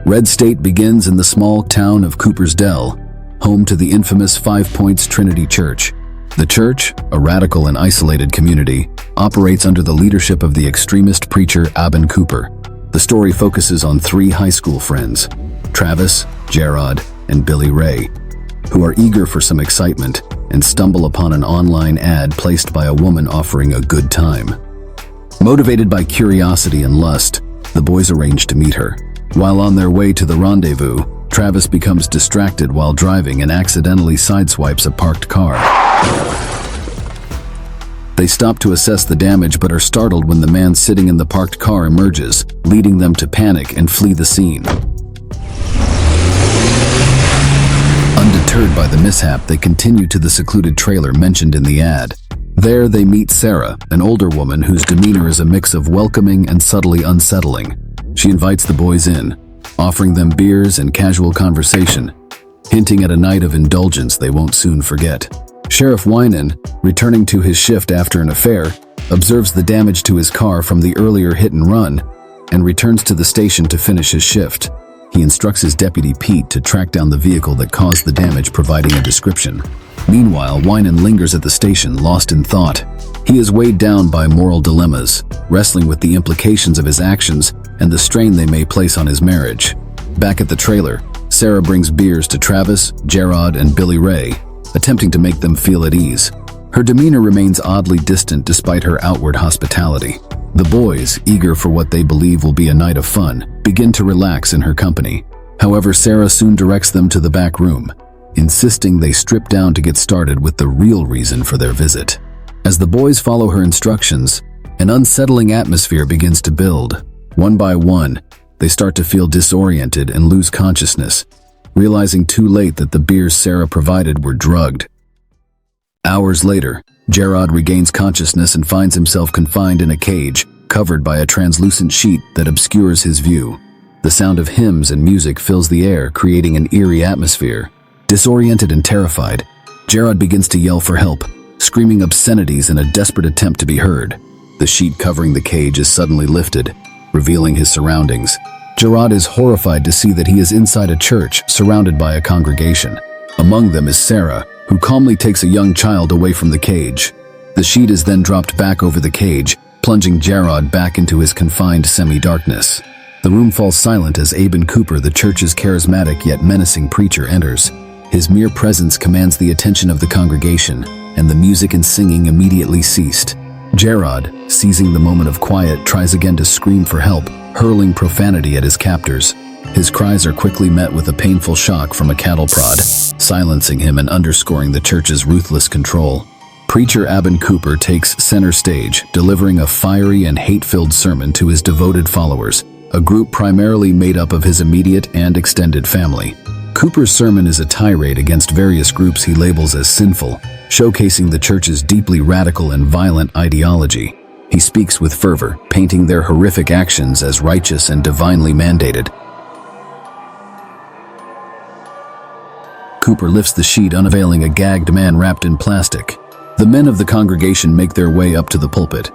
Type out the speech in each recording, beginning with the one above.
Red State begins in the small town of Cooper's Dell, home to the infamous Five Points Trinity Church. The church, a radical and isolated community, operates under the leadership of the extremist preacher Abin Cooper. The story focuses on three high school friends, Travis, Gerard, and Billy Ray, who are eager for some excitement and stumble upon an online ad placed by a woman offering a good time. Motivated by curiosity and lust, the boys arrange to meet her. While on their way to the rendezvous, Travis becomes distracted while driving and accidentally sideswipes a parked car. They stop to assess the damage but are startled when the man sitting in the parked car emerges, leading them to panic and flee the scene. Undeterred by the mishap, they continue to the secluded trailer mentioned in the ad. There they meet Sarah, an older woman whose demeanor is a mix of welcoming and subtly unsettling. She invites the boys in, offering them beers and casual conversation, hinting at a night of indulgence they won't soon forget. Sheriff Winan, returning to his shift after an affair, observes the damage to his car from the earlier hit and run and returns to the station to finish his shift. He instructs his deputy Pete to track down the vehicle that caused the damage, providing a description. Meanwhile, Winan lingers at the station, lost in thought. He is weighed down by moral dilemmas, wrestling with the implications of his actions and the strain they may place on his marriage. Back at the trailer, Sarah brings beers to Travis, Gerard, and Billy Ray, attempting to make them feel at ease. Her demeanor remains oddly distant despite her outward hospitality. The boys, eager for what they believe will be a night of fun, begin to relax in her company. However, Sarah soon directs them to the back room, insisting they strip down to get started with the real reason for their visit. As the boys follow her instructions, an unsettling atmosphere begins to build. One by one, they start to feel disoriented and lose consciousness, realizing too late that the beers Sarah provided were drugged. Hours later, Gerard regains consciousness and finds himself confined in a cage, covered by a translucent sheet that obscures his view. The sound of hymns and music fills the air, creating an eerie atmosphere. Disoriented and terrified, Gerard begins to yell for help, screaming obscenities in a desperate attempt to be heard. The sheet covering the cage is suddenly lifted, revealing his surroundings. Gerard is horrified to see that he is inside a church, surrounded by a congregation. Among them is Sarah, who calmly takes a young child away from the cage. The sheet is then dropped back over the cage, plunging Gerard back into his confined semi-darkness. The room falls silent as Abin Cooper, the church's charismatic yet menacing preacher, enters. His mere presence commands the attention of the congregation, and the music and singing immediately ceased. Gerard, seizing the moment of quiet, tries again to scream for help, hurling profanity at his captors. His cries are quickly met with a painful shock from a cattle prod, silencing him and underscoring the church's ruthless control. Preacher Abin Cooper takes center stage, delivering a fiery and hate-filled sermon to his devoted followers, a group primarily made up of his immediate and extended family. Cooper's sermon is a tirade against various groups he labels as sinful, showcasing the church's deeply radical and violent ideology. He speaks with fervor, painting their horrific actions as righteous and divinely mandated. Cooper lifts the sheet, unveiling a gagged man wrapped in plastic. The men of the congregation make their way up to the pulpit.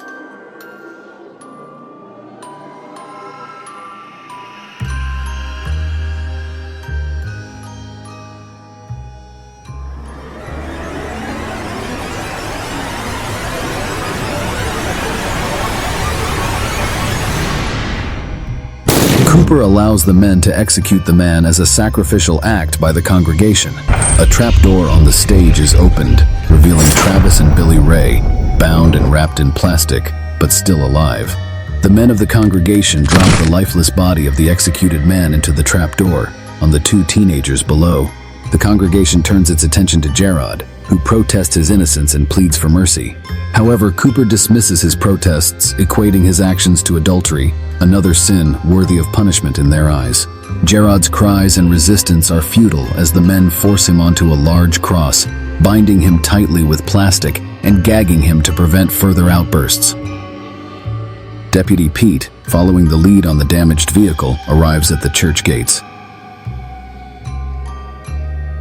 Cooper allows the men to execute the man as a sacrificial act by the congregation. A trapdoor on the stage is opened, revealing Travis and Billy Ray, bound and wrapped in plastic, but still alive. The men of the congregation drop the lifeless body of the executed man into the trapdoor on the two teenagers below. The congregation turns its attention to Gerard, who protests his innocence and pleads for mercy. However, Cooper dismisses his protests, equating his actions to adultery, another sin worthy of punishment in their eyes. Gerard's cries and resistance are futile as the men force him onto a large cross, binding him tightly with plastic and gagging him to prevent further outbursts. Deputy Pete, following the lead on the damaged vehicle, arrives at the church gates.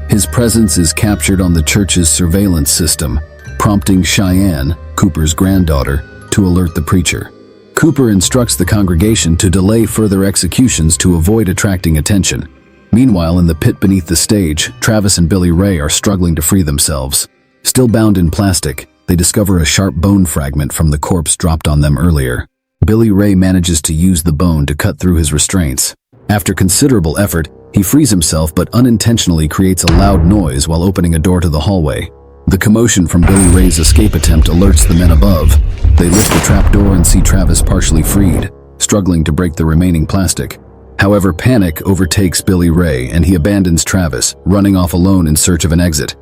His presence is captured on the church's surveillance system, prompting Cheyenne, Cooper's granddaughter, to alert the preacher. Cooper instructs the congregation to delay further executions to avoid attracting attention. Meanwhile, in the pit beneath the stage, Travis and Billy Ray are struggling to free themselves. Still bound in plastic, they discover a sharp bone fragment from the corpse dropped on them earlier. Billy Ray manages to use the bone to cut through his restraints. After considerable effort, he frees himself but unintentionally creates a loud noise while opening a door to the hallway. The commotion from Billy Ray's escape attempt alerts the men above. They lift the trapdoor and see Travis partially freed, struggling to break the remaining plastic. However, panic overtakes Billy Ray and he abandons Travis, running off alone in search of an exit.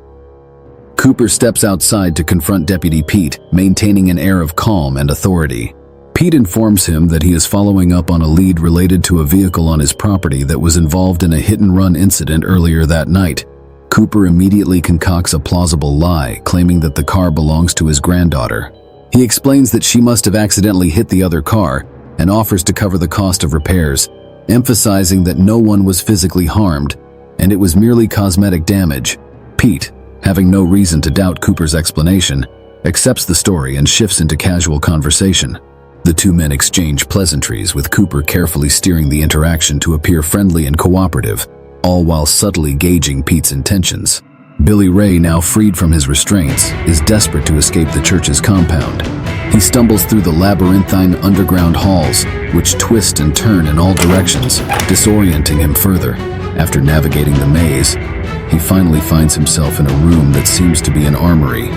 Cooper steps outside to confront Deputy Pete, maintaining an air of calm and authority. Pete informs him that he is following up on a lead related to a vehicle on his property that was involved in a hit-and-run incident earlier that night. Cooper immediately concocts a plausible lie, claiming that the car belongs to his granddaughter. He explains that she must have accidentally hit the other car and offers to cover the cost of repairs, emphasizing that no one was physically harmed and it was merely cosmetic damage. Pete, having no reason to doubt Cooper's explanation, accepts the story and shifts into casual conversation. The two men exchange pleasantries, with Cooper carefully steering the interaction to appear friendly and cooperative, all while subtly gauging Pete's intentions. Billy Ray, now freed from his restraints, is desperate to escape the church's compound. He stumbles through the labyrinthine underground halls, which twist and turn in all directions, disorienting him further. After navigating the maze, he finally finds himself in a room that seems to be an armory,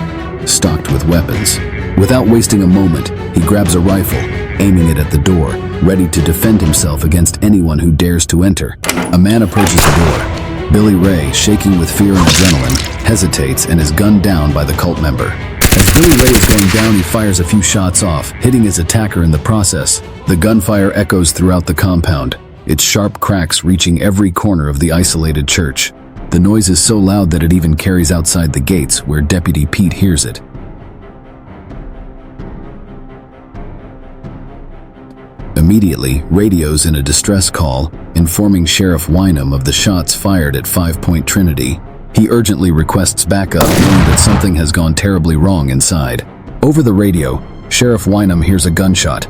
stocked with weapons. Without wasting a moment, he grabs a rifle, aiming it at the door, ready to defend himself against anyone who dares to enter. A man approaches the door. Billy Ray, shaking with fear and adrenaline, hesitates and is gunned down by the cult member. As Billy Ray is going down, he fires a few shots off, hitting his attacker in the process. The gunfire echoes throughout the compound, its sharp cracks reaching every corner of the isolated church. The noise is so loud that it even carries outside the gates, where Deputy Pete hears it. Immediately, radios in a distress call, informing Sheriff Wynham of the shots fired at 5 Point Trinity. He urgently requests backup, knowing that something has gone terribly wrong inside. Over the radio, Sheriff Wynham hears a gunshot,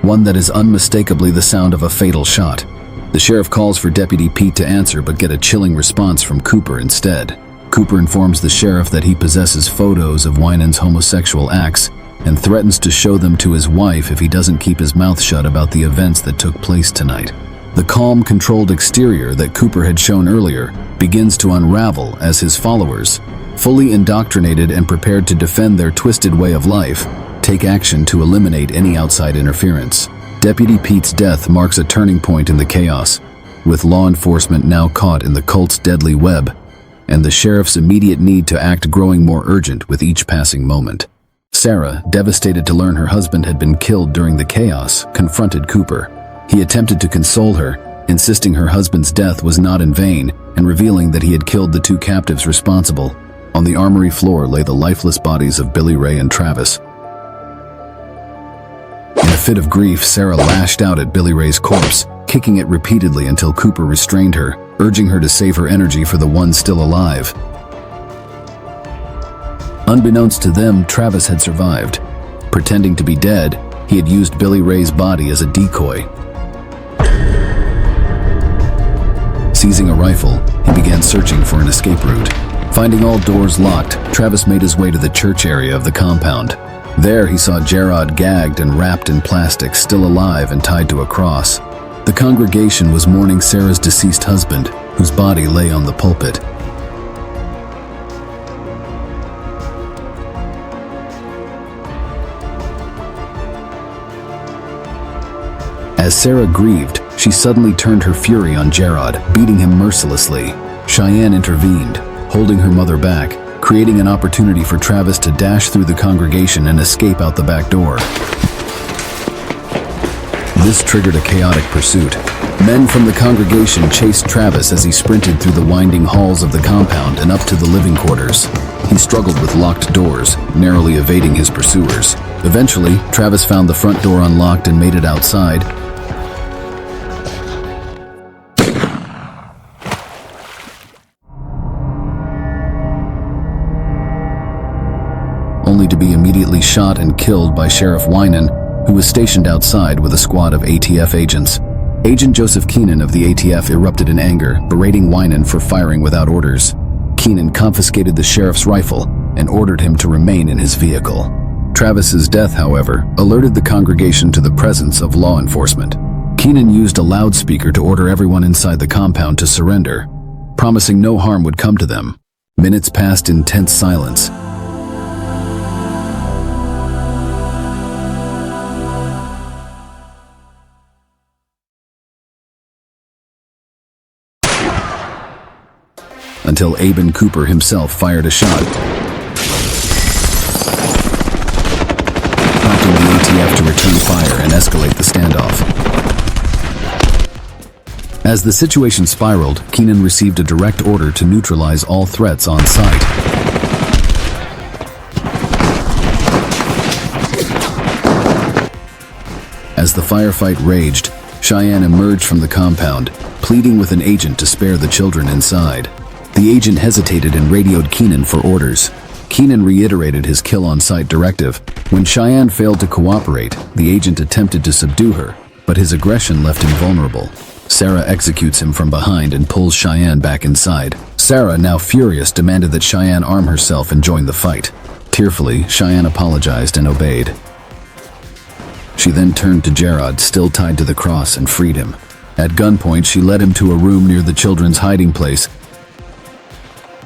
one that is unmistakably the sound of a fatal shot. The sheriff calls for Deputy Pete to answer, but get a chilling response from Cooper instead. Cooper informs the sheriff that he possesses photos of Wynham's homosexual acts and threatens to show them to his wife if he doesn't keep his mouth shut about the events that took place tonight. The calm, controlled exterior that Cooper had shown earlier begins to unravel as his followers, fully indoctrinated and prepared to defend their twisted way of life, take action to eliminate any outside interference. Deputy Pete's death marks a turning point in the chaos, with law enforcement now caught in the cult's deadly web, and the sheriff's immediate need to act growing more urgent with each passing moment. Sarah, devastated to learn her husband had been killed during the chaos, confronted Cooper. He attempted to console her, insisting her husband's death was not in vain and revealing that he had killed the two captives responsible. On the armory floor lay the lifeless bodies of Billy Ray and Travis. In a fit of grief, Sarah lashed out at Billy Ray's corpse, kicking it repeatedly until Cooper restrained her, urging her to save her energy for the one still alive. Unbeknownst to them, Travis had survived. Pretending to be dead, he had used Billy Ray's body as a decoy. Seizing a rifle, he began searching for an escape route. Finding all doors locked, Travis made his way to the church area of the compound. There, he saw Gerard gagged and wrapped in plastic, still alive and tied to a cross. The congregation was mourning Sarah's deceased husband, whose body lay on the pulpit. As Sarah grieved, she suddenly turned her fury on Gerard, beating him mercilessly. Cheyenne intervened, holding her mother back, creating an opportunity for Travis to dash through the congregation and escape out the back door. This triggered a chaotic pursuit. Men from the congregation chased Travis as he sprinted through the winding halls of the compound and up to the living quarters. He struggled with locked doors, narrowly evading his pursuers. Eventually, Travis found the front door unlocked and made it outside, only to be immediately shot and killed by Sheriff Wynham, who was stationed outside with a squad of ATF agents. Agent Joseph Keenan of the ATF erupted in anger, berating Winan for firing without orders. Keenan confiscated the sheriff's rifle and ordered him to remain in his vehicle. Travis's death, however, alerted the congregation to the presence of law enforcement. Keenan used a loudspeaker to order everyone inside the compound to surrender, promising no harm would come to them. Minutes passed in tense silence. Until Aben Cooper himself fired a shot, prompting the ATF to return fire and escalate the standoff. As the situation spiraled, Keenan received a direct order to neutralize all threats on site. As the firefight raged, Cheyenne emerged from the compound, pleading with an agent to spare the children inside. The agent hesitated and radioed Keenan for orders. Keenan reiterated his kill-on-sight directive. When Cheyenne failed to cooperate, the agent attempted to subdue her, but his aggression left him vulnerable. Sarah executes him from behind and pulls Cheyenne back inside. Sarah, now furious, demanded that Cheyenne arm herself and join the fight. Tearfully, Cheyenne apologized and obeyed. She then turned to Gerard, still tied to the cross, and freed him. At gunpoint, she led him to a room near the children's hiding place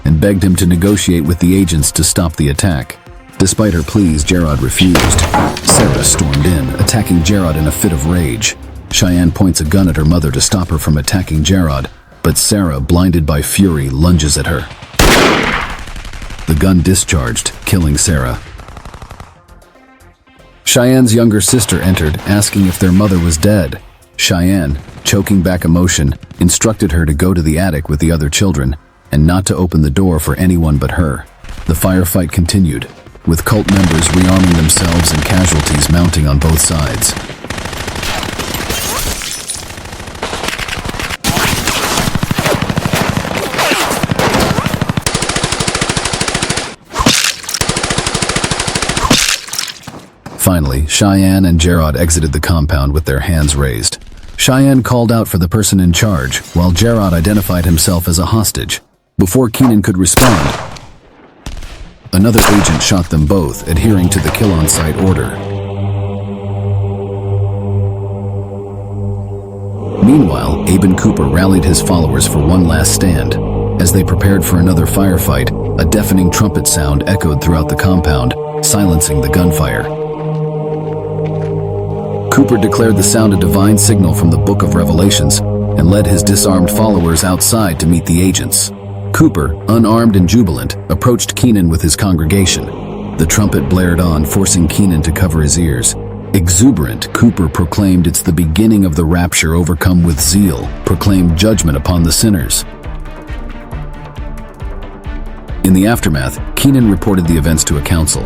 and begged him to negotiate with the agents to stop the attack. Despite her pleas, Gerard refused. Sarah stormed in, attacking Gerard in a fit of rage. Cheyenne points a gun at her mother to stop her from attacking Gerard, but Sarah, blinded by fury, lunges at her. The gun discharged, killing Sarah. Cheyenne's younger sister entered, asking if their mother was dead. Cheyenne, choking back emotion, instructed her to go to the attic with the other children and not to open the door for anyone but her. The firefight continued, with cult members rearming themselves and casualties mounting on both sides. Finally, Cheyenne and Gerard exited the compound with their hands raised. Cheyenne called out for the person in charge, while Gerard identified himself as a hostage. Before Keenan could respond, another agent shot them both, adhering to the kill-on-sight order. Meanwhile, Aben Cooper rallied his followers for one last stand. As they prepared for another firefight, a deafening trumpet sound echoed throughout the compound, silencing the gunfire. Cooper declared the sound a divine signal from the Book of Revelations and led his disarmed followers outside to meet the agents. Cooper, unarmed and jubilant, approached Keenan with his congregation. The trumpet blared on, forcing Keenan to cover his ears. Exuberant, Cooper proclaimed it's the beginning of the rapture, overcome with zeal, proclaimed judgment upon the sinners. In the aftermath, Keenan reported the events to a council.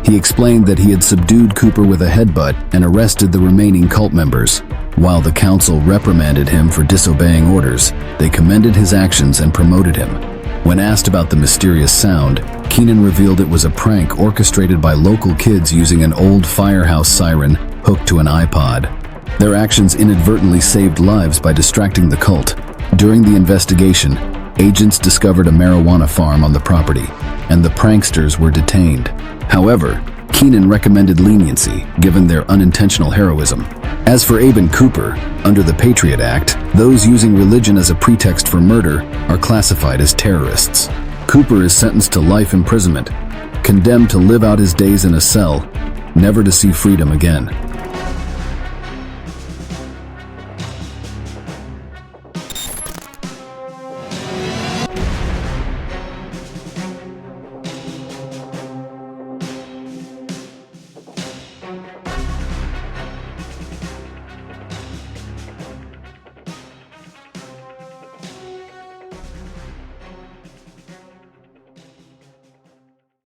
He explained that he had subdued Cooper with a headbutt and arrested the remaining cult members. While the council reprimanded him for disobeying orders, they commended his actions and promoted him. When asked about the mysterious sound, Keenan revealed it was a prank orchestrated by local kids using an old firehouse siren hooked to an iPod. Their actions inadvertently saved lives by distracting the cult. During the investigation, agents discovered a marijuana farm on the property, and the pranksters were detained. However, Keenan recommended leniency, given their unintentional heroism. As for Aben Cooper, under the Patriot Act, those using religion as a pretext for murder are classified as terrorists. Cooper is sentenced to life imprisonment, condemned to live out his days in a cell, never to see freedom again.